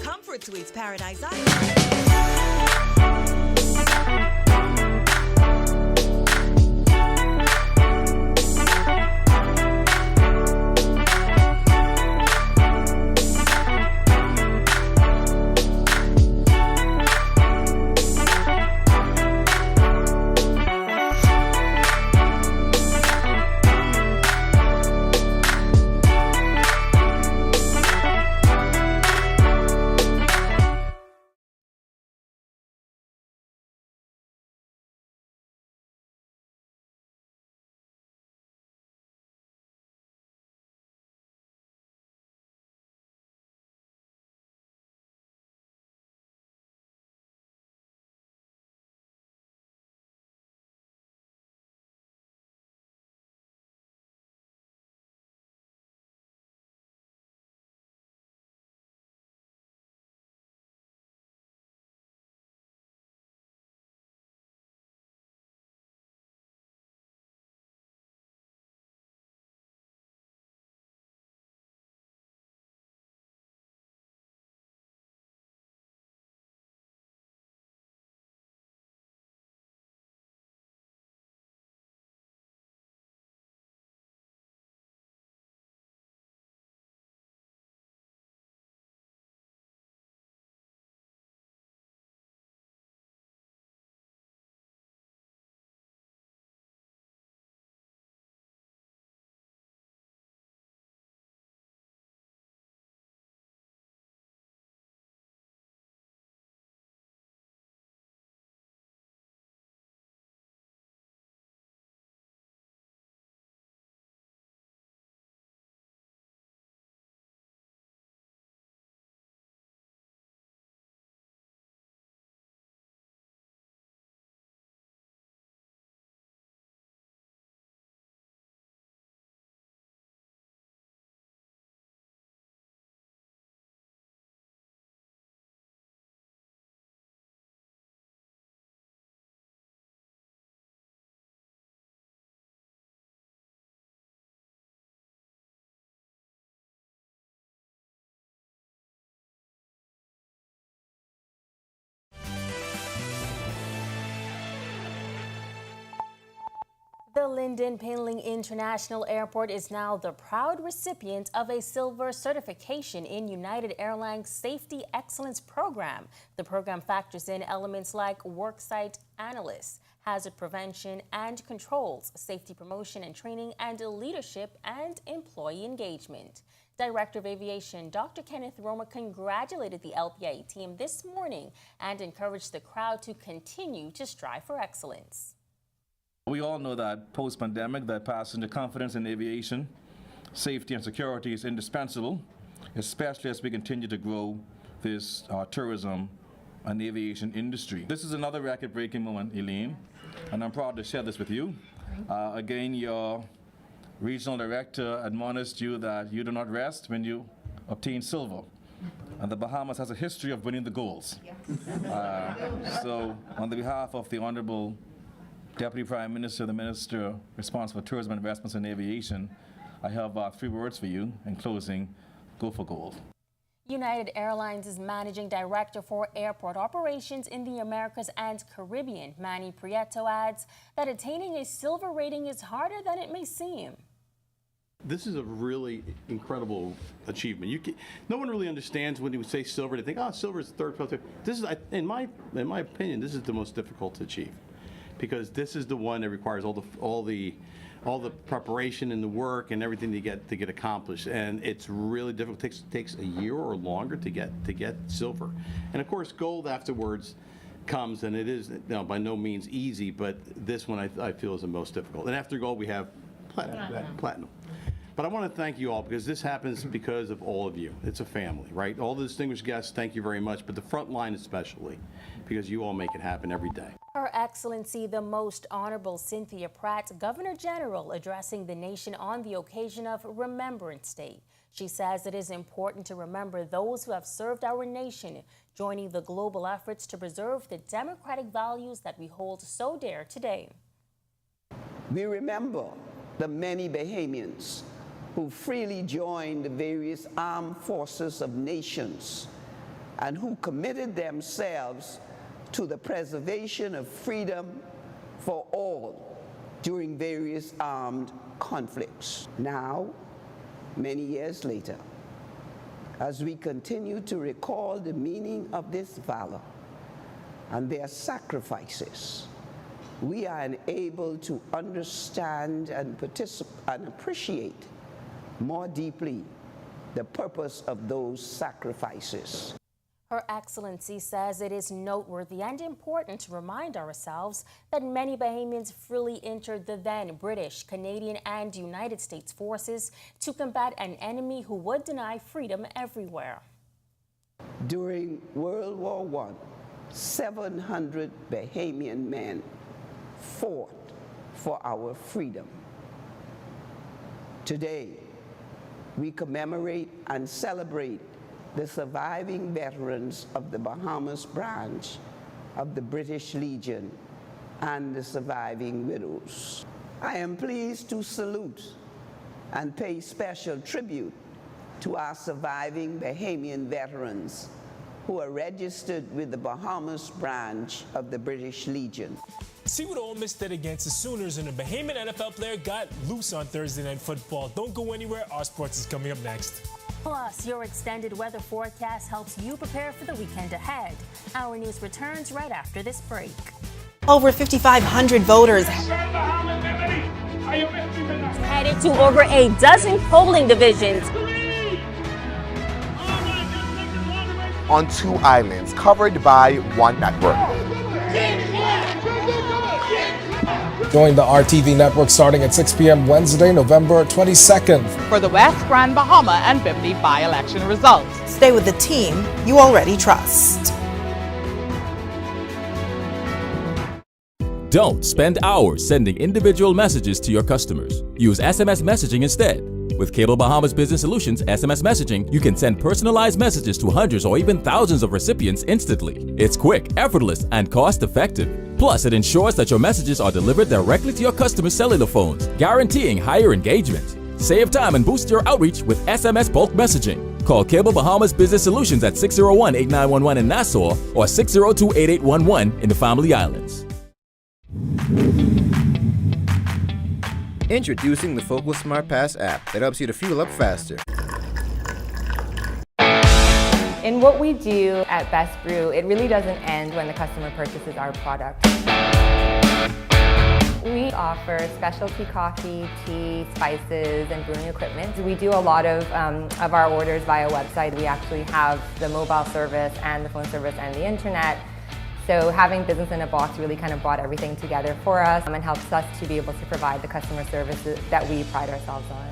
Comfort Suites Paradise Island. The Lynden Pinling International Airport is now the proud recipient of a silver certification in United Airlines Safety Excellence Program. The program factors in elements like worksite analysts, hazard prevention and controls, safety promotion and training, and leadership and employee engagement. Director of Aviation Dr. Kenneth Roma congratulated the LPIA team this morning and encouraged the crowd to continue to strive for excellence. We all know that post-pandemic, that passenger confidence in aviation, safety and security is indispensable, especially as we continue to grow this tourism and aviation industry. This is another record-breaking moment, Elaine, and I'm proud to share this with you. Again, your regional director admonished you that you do not rest when you obtain silver. And the Bahamas has a history of winning the golds. So on the behalf of the Honorable Deputy Prime Minister, the Minister responsible for Tourism, Investments and Aviation, I have 3 words for you in closing. Go for gold. United Airlines' Managing Director for Airport Operations in the Americas and Caribbean, Manny Prieto, adds that attaining a silver rating is harder than it may seem. This is a really incredible achievement. No one really understands when you say silver. They think, oh, silver is third place. This is, in my opinion, this is the most difficult to achieve, because this is the one that requires all the preparation and the work and everything to get accomplished, and it's really difficult. It takes a year or longer to get silver, and of course gold afterwards comes, and it is by no means easy, but this one I feel is the most difficult. And after gold we have platinum. But I want to thank you all, because this happens because of all of you. It's a family, right? All the distinguished guests, thank you very much, but the front line especially, because you all make it happen every day. Her Excellency, the Most Honorable Cynthia Pratt, Governor General, addressing the nation on the occasion of Remembrance Day. She says it is important to remember those who have served our nation, joining the global efforts to preserve the democratic values that we hold so dear today. We remember the many Bahamians who freely joined the various armed forces of nations and who committed themselves to the preservation of freedom for all during various armed conflicts. Now, many years later, as we continue to recall the meaning of this valor and their sacrifices, we are enabled to understand and appreciate more deeply the purpose of those sacrifices. Her Excellency says it is noteworthy and important to remind ourselves that many Bahamians freely entered the then British, Canadian, and United States forces to combat an enemy who would deny freedom everywhere. During World War I, 700 Bahamian men fought for our freedom. Today, we commemorate and celebrate the surviving veterans of the Bahamas branch of the British Legion and the surviving widows. I am pleased to salute and pay special tribute to our surviving Bahamian veterans who are registered with the Bahamas branch of the British Legion. See what Ole Miss did against the Sooners, and a Bahamian NFL player got loose on Thursday Night Football. Don't go anywhere. Our sports is coming up next. Plus, your extended weather forecast helps you prepare for the weekend ahead. Our news returns right after this break. Over 5,500 voters headed to over a dozen polling divisions. On 2 islands covered by one network. Join the RTV network starting at 6 p.m. Wednesday, November 22nd. For the West Grand Bahama and Bimini by-election results. Stay with the team you already trust. Don't spend hours sending individual messages to your customers. Use SMS messaging instead. With Cable Bahamas Business Solutions SMS messaging, you can send personalized messages to hundreds or even thousands of recipients instantly. It's quick, effortless, and cost-effective. Plus, it ensures that your messages are delivered directly to your customers' cellular phones, guaranteeing higher engagement. Save time and boost your outreach with SMS bulk messaging. Call Cable Bahamas Business Solutions at 601-8911 in Nassau or 602-8811 in the Family Islands. Introducing the Focal Smart Pass app that helps you to fuel up faster. In what we do at Best Brew, it really doesn't end when the customer purchases our product. We offer specialty coffee, tea, spices, and brewing equipment. We do a lot of our orders via website. We actually have the mobile service and the phone service and the internet. So having business in a box really kind of brought everything together for us and helps us to be able to provide the customer services that we pride ourselves on.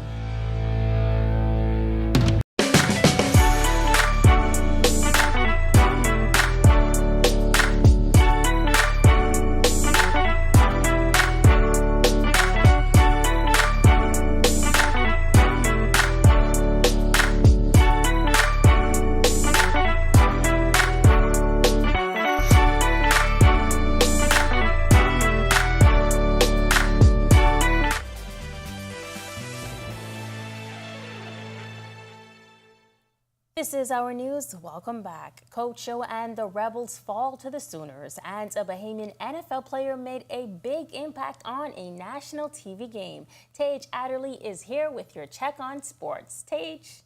This is Our News. Welcome back. Coach Joe and the Rebels fall to the Sooners, and a Bahamian NFL player made a big impact on a national TV game. Tage Adderley is here with your check on sports. Tage.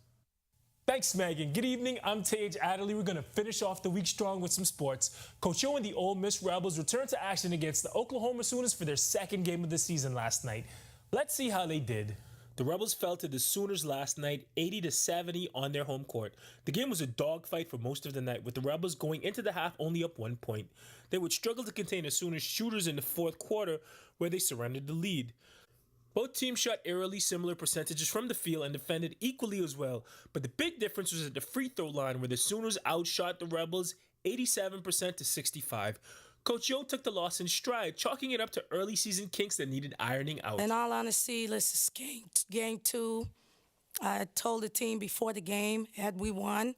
Thanks, Megan. Good evening. I'm Tage Adderley. We're going to finish off the week strong with some sports. Coach Joe and the Ole Miss Rebels returned to action against the Oklahoma Sooners for their second game of the season last night. Let's see how they did. The Rebels fell to the Sooners last night, 80-70 on their home court. The game was a dogfight for most of the night, with the Rebels going into the half only up 1 point. They would struggle to contain the Sooners' shooters in the fourth quarter, where they surrendered the lead. Both teams shot eerily similar percentages from the field and defended equally as well, but the big difference was at the free throw line, where the Sooners outshot the Rebels 87% to 65%. Coach Joe took the loss in stride, chalking it up to early season kinks that needed ironing out. In all honesty, this is game two. I told the team before the game, had we won,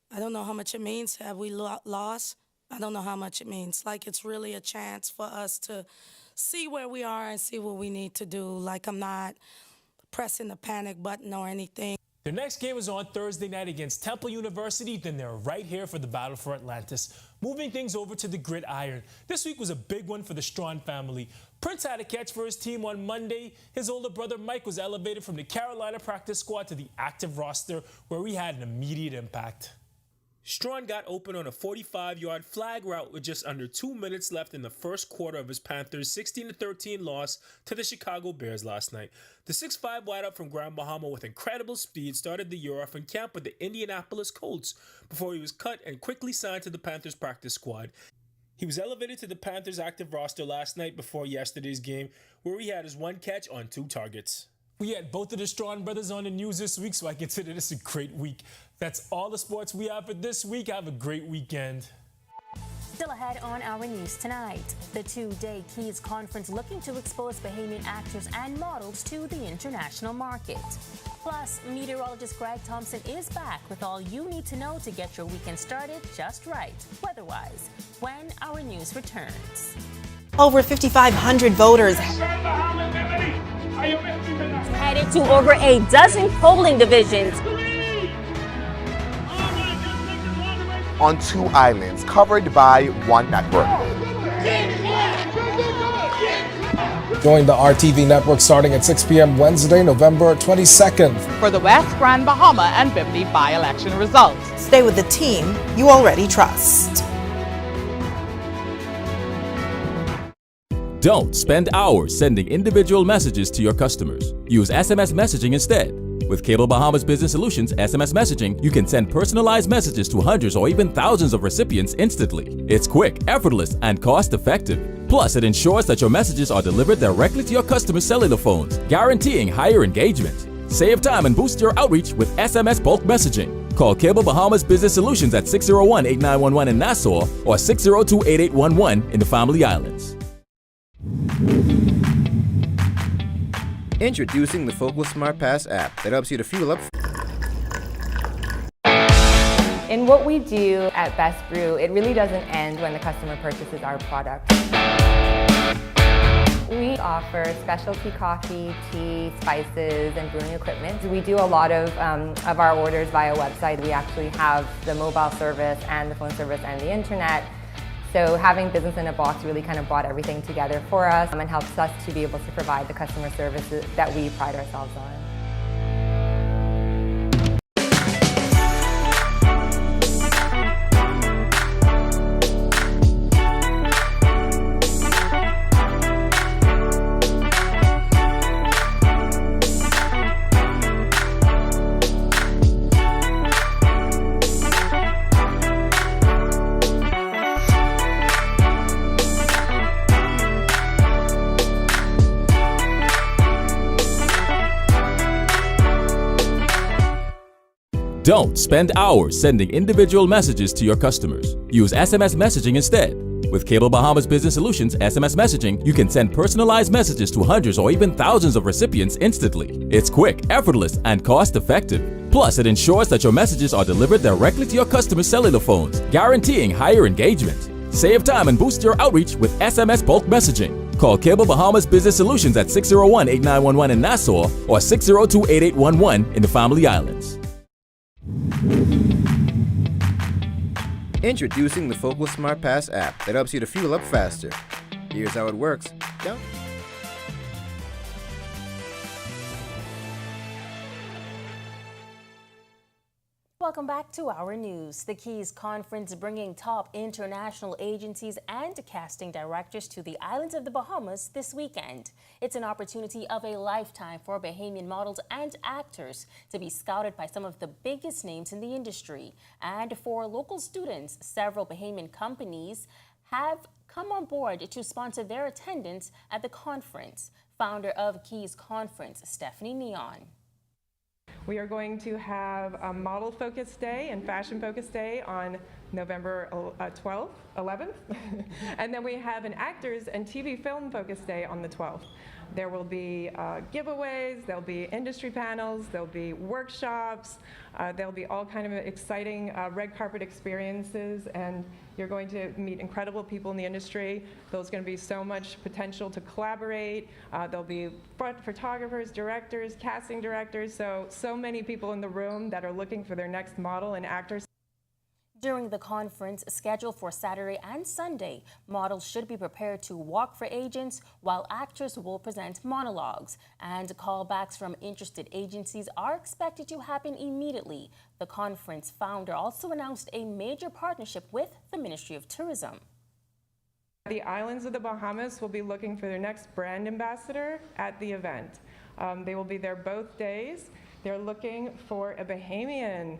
I don't know how much it means. Had we lost, I don't know how much it means. Like, it's really a chance for us to see where we are and see what we need to do. Like, I'm not pressing the panic button or anything. Their next game is on Thursday night against Temple University. Then they're right here for the battle for Atlantis. Moving things over to the gridiron. This week was a big one for the Strawn family. Prince had a catch for his team on Monday. His older brother Mike was elevated from the Carolina practice squad to the active roster, where he had an immediate impact. Strawn got open on a 45-yard flag route with just under 2 minutes left in the first quarter of his Panthers' 16-13 loss to the Chicago Bears last night. The 6'5" wideout from Grand Bahama with incredible speed started the year off in camp with the Indianapolis Colts before he was cut and quickly signed to the Panthers practice squad. He was elevated to the Panthers active roster last night before yesterday's game, where he had his one catch on 2 targets. We had both of the Strawn brothers on the news this week, so I consider this a great week. That's all the sports we have for this week. Have a great weekend. Still ahead on Our News tonight, the 2-day Keys Conference looking to expose Bahamian actors and models to the international market. Plus, meteorologist Greg Thompson is back with all you need to know to get your weekend started just right, weather-wise, when Our News returns. Over 5,500 voters headed to over a dozen polling divisions. On 2 islands, covered by one network. Join the RTV network starting at 6 p.m. Wednesday, November 22nd. For the West Grand Bahama and Bimini by-election results. Stay with the team you already trust. Don't spend hours sending individual messages to your customers. Use SMS messaging instead. With Cable Bahamas Business Solutions SMS messaging, you can send personalized messages to hundreds or even thousands of recipients instantly. It's quick, effortless, and cost-effective. Plus, it ensures that your messages are delivered directly to your customers' cellular phones, guaranteeing higher engagement. Save time and boost your outreach with SMS bulk messaging. Call Cable Bahamas Business Solutions at 601-8911 in Nassau or 602-8811 in the Family Islands. Introducing the Focal Smart Pass app that helps you to fuel up. In what we do at Best Brew, it really doesn't end when the customer purchases our product. We offer specialty coffee, tea, spices, and brewing equipment. We do a lot of our orders via website. We actually have the mobile service and the phone service and the internet. So having Business in a Box really kind of brought everything together for us and helps us to be able to provide the customer services that we pride ourselves on. Don't spend hours sending individual messages to your customers. Use SMS messaging instead. With Cable Bahamas Business Solutions SMS messaging, you can send personalized messages to hundreds or even thousands of recipients instantly. It's quick, effortless, and cost-effective. Plus, it ensures that your messages are delivered directly to your customers' cellular phones, guaranteeing higher engagement. Save time and boost your outreach with SMS bulk messaging. Call Cable Bahamas Business Solutions at 601-8911 in Nassau or 602-8811 in the Family Islands. Introducing the Focal Smart Pass app that helps you to fuel up faster. Here's how it works. Go. Welcome back to Our News. The Keys Conference bringing top international agencies and casting directors to the islands of the Bahamas this weekend. It's an opportunity of a lifetime for Bahamian models and actors to be scouted by some of the biggest names in the industry. And for local students, several Bahamian companies have come on board to sponsor their attendance at the conference. Founder of Keys Conference, Stephanie Neon. We are going to have a model focus day and fashion focus day on November 12th, 11th. And then we have an actors and TV film focus day on the 12th. There will be giveaways, there'll be industry panels, there'll be workshops, there'll be all kind of exciting red carpet experiences, and you're going to meet incredible people in the industry. There's going to be so much potential to collaborate. There'll be photographers, directors, casting directors, so many people in the room that are looking for their next model and actors. During the conference, scheduled for Saturday and Sunday, models should be prepared to walk for agents, while actors will present monologues. And callbacks from interested agencies are expected to happen immediately. The conference founder also announced a major partnership with the Ministry of Tourism. The islands of the Bahamas will be looking for their next brand ambassador at the event. They will be there both days. They're looking for a Bahamian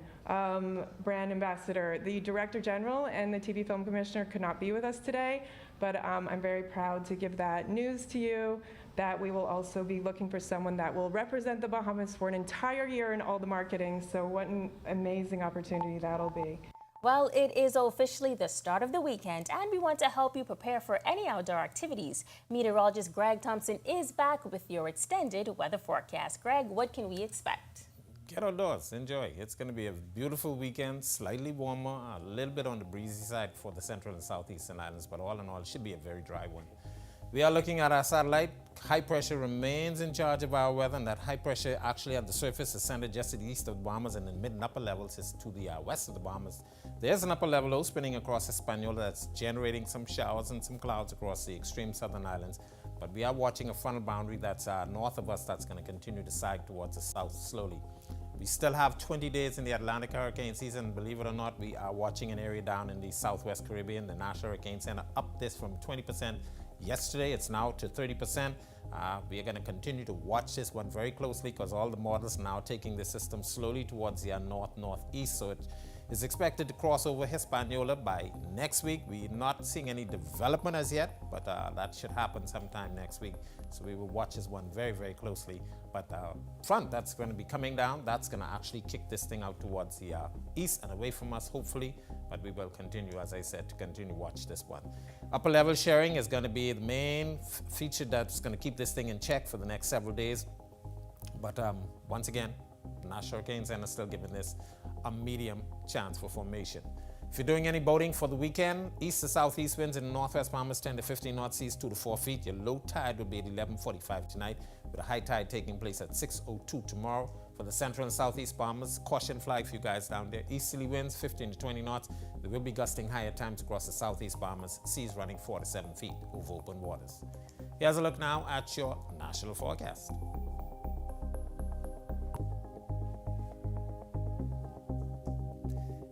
brand ambassador. The Director General and the TV Film Commissioner could not be with us today, but I'm very proud to give that news to you, that we will also be looking for someone that will represent the Bahamas for an entire year in all the marketing. So what an amazing opportunity that'll be. Well, it is officially the start of the weekend, and we want to help you prepare for any outdoor activities. Meteorologist Greg Thompson is back with your extended weather forecast. Greg, what can we expect? Get outdoors, enjoy. It's going to be a beautiful weekend, slightly warmer, a little bit on the breezy side for the central and southeastern islands, but all in all, it should be a very dry one. We are looking at our satellite. High pressure remains in charge of our weather, and that high pressure actually at the surface is centered just to the east of the Bahamas, and in mid and upper levels is to the west of the Bahamas. There's an upper level low spinning across Hispaniola that's generating some showers and some clouds across the extreme southern islands. But we are watching a frontal boundary that's north of us that's going to continue to sag towards the south slowly. We still have 20 days in the Atlantic hurricane season. Believe it or not, we are watching an area down in the southwest Caribbean. The National Hurricane Center upped this from 20% yesterday. It's now to 30%. We are going to continue to watch this one very closely because all the models are now taking the system slowly towards the north-northeast. So it is expected to cross over Hispaniola by next week. We're not seeing any development as yet, but that should happen sometime next week. So we will watch this one very, very closely. But front that's going to be coming down, that's going to actually kick this thing out towards the east and away from us, hopefully. But we will continue, as I said, to continue to watch this one. Upper level sharing is going to be the main feature that's going to keep this thing in check for the next several days. But once again, the National Hurricane Center is still giving this a medium chance for formation. If you're doing any boating for the weekend, east to southeast winds in the northwest Bahamas 10 to 15 knots, seas 2 to 4 feet. Your low tide will be at 11:45 tonight. with a high tide taking place at 6:02 tomorrow. For the central and southeast Bahamas, caution flag for you guys down there. Easterly winds 15 to 20 knots. They will be gusting high at times across the southeast Bahamas. Seas running 4 to 7 feet over open waters. Here's a look now at your national forecast.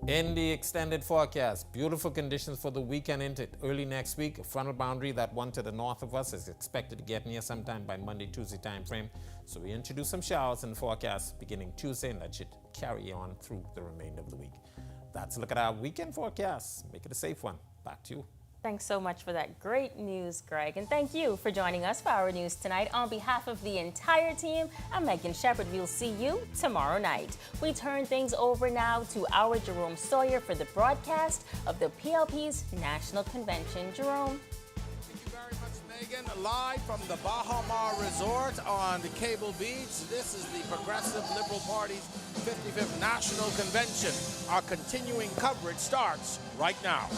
In the extended forecast, beautiful conditions for the weekend into early next week. A frontal boundary, that one to the north of us, is expected to get near sometime by Monday, Tuesday time frame. So we introduce some showers in the forecast beginning Tuesday, and that should carry on through the remainder of the week. That's a look at our weekend forecast. Make it a safe one. Back to you. Thanks so much for that great news, Greg. And thank you for joining us for Our News Tonight. On behalf of the entire team, I'm Megan Shepard. We'll see you tomorrow night. We turn things over now to our Jerome Sawyer for the broadcast of the PLP's National Convention. Jerome. Thank you very much, Megan. Live from the Baha Mar Resort on the Cable Beach. This is the Progressive Liberal Party's 55th National Convention. Our continuing coverage starts right now.